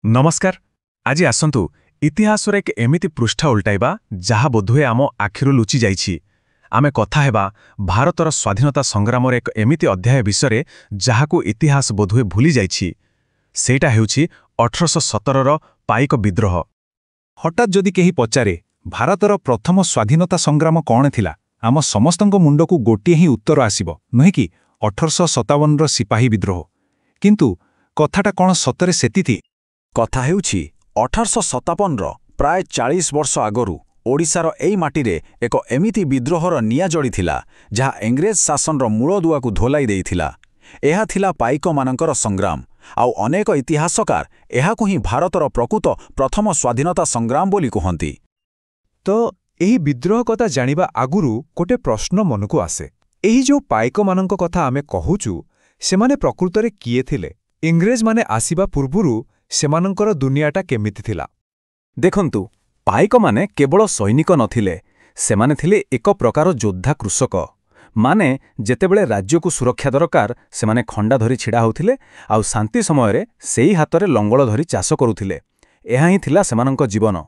नमस्कार। आज आसंतु इतिहास एक एमिति पृष्ठा उल्टाइबा जहा बोधुए आम आखिरु लुचि जाइछि। आमे कथा हेबा भारतर स्वाधीनता संग्रामर एक एमिति अध्याय विषय जहाकू इतिहास बोधुए भूली जाइछि। सेटा हेउछि 1817 रो पाइक विद्रोह। हठात जदि केही पचारे भारतर प्रथम स्वाधीनता संग्राम कौन थिला, आम समस्तंक मुंडकू गोटिए ही उत्तर आसिबो नहे कि 1857 रो सिपाही विद्रोह। किंतु कथाटा कौन सतरे सेति थी? कथा हेउछि 1857 रो प्राय 40 वर्ष आगरु ओडिशार एई माटीरे एक एमिति विद्रोहर निया जड़िथिला जहा इंग्रेज शासनर मूलदुआकू धोलाई देइथिला। एहा थिला पाइक मानकर संग्राम। आउ अनेक इतिहासकार एहाकू ही भारतर प्रकृत प्रथम स्वाधीनता संग्राम बोली कहंती। तो एही विद्रोह कथा जानिबा आगुरु गोटे प्रश्न मनकू आसे, एही जो पाइक मानक कथा आमे कहूचु सेमाने प्रकृतरे किए थिले? इंग्रेज माने आसीबा पूर्वरु सेमानंकर दुनियाटा केमिति थिला? देखंतु, पाइक माने केवल सैनिक नथिले, सेमाने थिले एक प्रकार योद्धा कृषक। माने जेतेबेले राज्यकू सुरक्षा दरकार सेमाने खंडा धरी छिड़ा होथिले आउ शांति समयरे सेही हातरे लंगळ धरी चाष करुथिले। एहा ही थिला सेमानंक जीवन।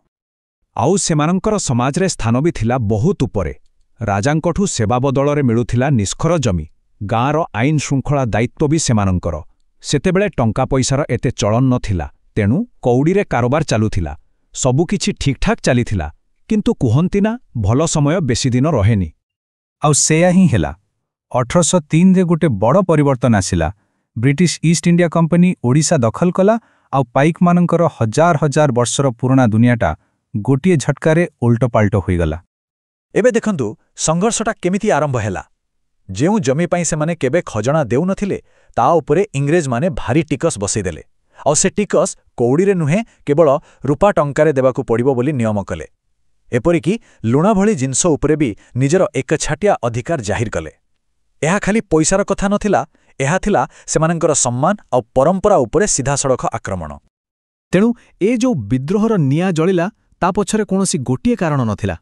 आउ सेमानंकर समाजरे स्थान भी थिला बहुत उपरे। राजांकठू सेवा बदलरे मिलुथिला निष्खर जमी। गाँर आईन श्रृंखला दायित्व भी सेमानंकर। सेतेबेले टंका पैसार एते चलन नथिला, तेणु कौड़ीरे कारोबार चालुथिला। सबुकिछि ठीकठाक चलीथिला। किंतु कुहंती ना भल समय बेसी दिन रहेनी। आउ सेया ही हेला। 1803 रे गोटे बड़ परिवर्तन आसिला। British East India Company Odisha दखल कला आउ पाइक मानंकर हजार हजार वर्षर पुराना दुनियाटा गोटिए झटकारे उल्टोपाल्ट होईगला। एबे देखंतु संघर्षटा केमिति आरंभ हेला। जेउ जमी पाई से माने केबे खजना देउ नथिले ता उपरे इंग्रेज माने भारी टिकस बसई देले। आउ से टिकस कौड़ीरे नुहे केवल रूपा टंकारे देबाकू पड़िबो बोली नियम कले। एपरिकी लुणा भली जिनस उपरे भी निजर एकछाटिया अधिकार जाहिर कले। एहा खाली पैसार कथा नथिला, एहा थिला सेमानंकर सम्मान आउ परंपरा उपरे सीधा सड़क आक्रमण। तेणु ए जो विद्रोहर निया जलिला ता पछरे कोनोसी गोटिए कारण नथिला।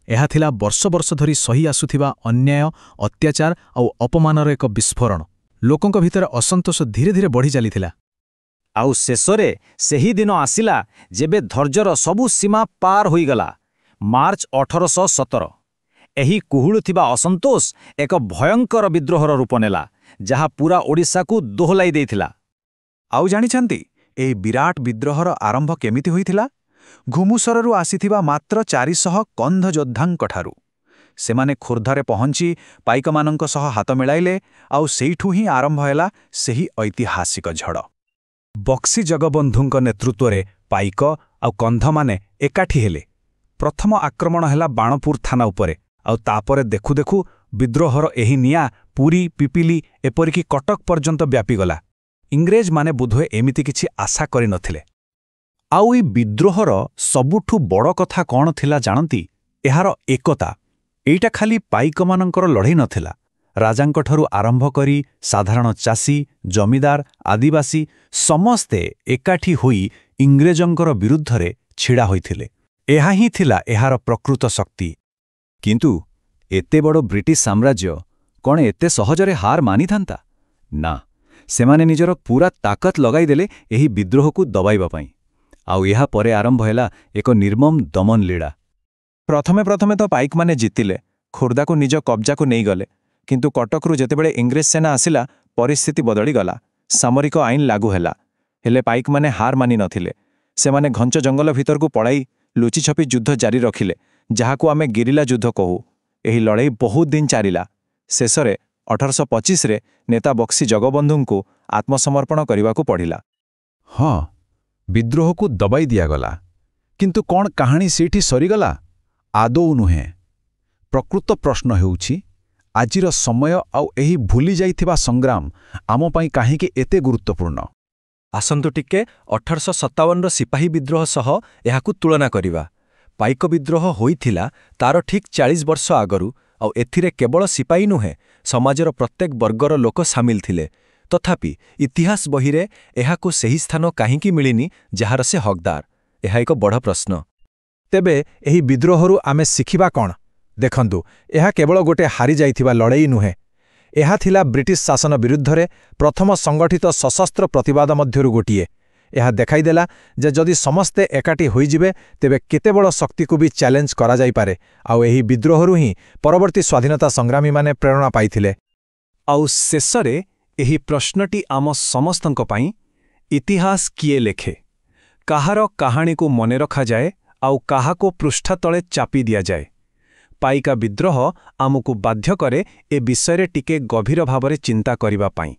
एहा थिला वर्ष वर्ष धरी सही आसुथिबा अन्याय, अत्याचार आउ अपमानर एक विस्फोरण। लोकंक भितर असंतोष धीरे धीरे बढ़ी चलीथिला। आउ शेषरे सेही दिन आसिला जेबे धैर्यर सबु सीमा पार होईगला। मार्च 1817 एही कुहुलुथिबा असंतोष एक भयंकर विद्रोहर रूप नेला जहा पूरा ओडिशा को दोहलाई देइथिला। आउ जानिछंती एही विराट विद्रोहर आरंभ केमिति होइथिला? घुमुसररू आसीथिबा मात्र 400 कंध योद्धांकठारू। सेमाने खुर्धारे पहुंची पाइकमानंक सह हाथ मिलाइले आउ सेइठू ही आरंभ हेला सेही ऐतिहासिक झड़। बक्सी जगबंधुंक नेतृत्वरे पाइक आउ कंध माने एकाठी हेले। प्रथम आक्रमण हेला बाणपुर थाना उपरे आउ तापरे देखु देखु विद्रोहर एही निया पुरी, पिपिली एपरिकी कटक पर्यंत व्यापीगला। इंग्रेज माने बुधे एमिति किछि आशा करि नथिले। आउ ई विद्रोहर सबुठु बड़ कथा कौन थिला जानती? एहार एकता। एइटा खाली पाइकमानंकर लड़ाई नथिला। राजांकठरू आरंभ करी साधारण चासी, जमीदार, आदिवासी समस्ते एकाठी होई इंग्रेजंकर विरुद्धरे छिड़ा होइथिले। एहा ही थिला एहार प्रकृत शक्ति। किंतु एते बड़ ब्रिटिश साम्राज्य कौन एते सहजरे हार मानि थांता? ना, सेमाने निजर पूरा ताकत लगाई देले एही विद्रोह को दबाइबा पई। आउ एहा परे आरंभ हेला एक निर्मम दमन लीला। प्रथमे तो पाइक माने जितिले, खुर्दा को निज कब्जा को नहीं गले। किंतु कटकरू जेतेबेले इंग्रेज सेना आसिला परिस्थिति बदली गला। सामरिक आईन लागू हेला। हेले पाइक माने हार मानि नथिले। सेमाने घंच जंगल भितर को पड़ाई लुचि छपी युद्ध जारी रखिले, जहाकू आमे गेरिला युद्ध कहू। एही लड़ाई बहुत दिन चारिला। शेषरे 1825 रे नेता बक्सी जगबंधुंकू आत्मसमर्पण करिवाकू पड़िला। हाँ, विद्रोह को दबाई दियागला। किंतु कौन कहानी सेठी सरीगला? आदौ नुहे। प्रकृत प्रश्न हेउछि, आजिर समय आउ एही भूली जाइथिबा संग्राम आम पई काहेकि एते गुरुत्वपूर्ण? आसंतु टिके 1857 रो सिपाही विद्रोह सह एहाकू तुलना करिवा। पाइक विद्रोह होइथिला तार ठीक 40 वर्ष आगरु आउ एथिरे केवल सिपाही नुहे, समाजर प्रत्येक वर्गर लोक सामिल थिले। तथापि इतिहास बहिरे एहाकू सेही स्थान काहींकी मिलिनी जहार से हकदार? एहा एक बड़ प्रश्न। तेबे एही विद्रोहरु आमे शिखिबा कौन? देखंतु, एहा केवल गोटे हारी जाइथिबा लड़ाई नुहे। एहा थिला ब्रिटिश शासन विरुद्धरे प्रथम संगठित सशस्त्र प्रतिवाद मध्यरु गोटिए। ଏହା ଦେଖାଇଦେଲା ଯେ ଯଦି ସମସ୍ତେ ଏକାଠି ହୋଇଯିବେ ତେବେ କେତେ ବଡ଼ ଶକ୍ତିକୁ ବି ଚ୍ୟାଲେଞ୍ଜ କରାଯାଇପାରେ ଆଉ ଏହି ବିଦ୍ରୋହରୁ ହିଁ ପରବର୍ତ୍ତୀ ସ୍ୱାଧୀନତା ସଂଗ୍ରାମୀମାନେ ପ୍ରେରଣା ପାଇଥିଲେ। ଆଉ ଶେଷରେ ଏହି ପ୍ରଶ୍ନଟି ଆମ ସମସ୍ତଙ୍କ ପାଇଁ, ଇତିହାସ କିଏ ଲେଖେ? କାହାର କାହାଣୀକୁ ମନେ ରଖାଯାଏ ଆଉ କାହାକୁ ପୃଷ୍ଠା ତଳେ ଚାପି ଦିଆଯାଏ? ପାଇକା ବିଦ୍ରୋହ ଆମକୁ ବାଧ୍ୟ କରେ ଏ ବିଷୟରେ ଟିକେ ଗଭୀର ଭାବରେ ଚିନ୍ତା କରିବା ପାଇଁ।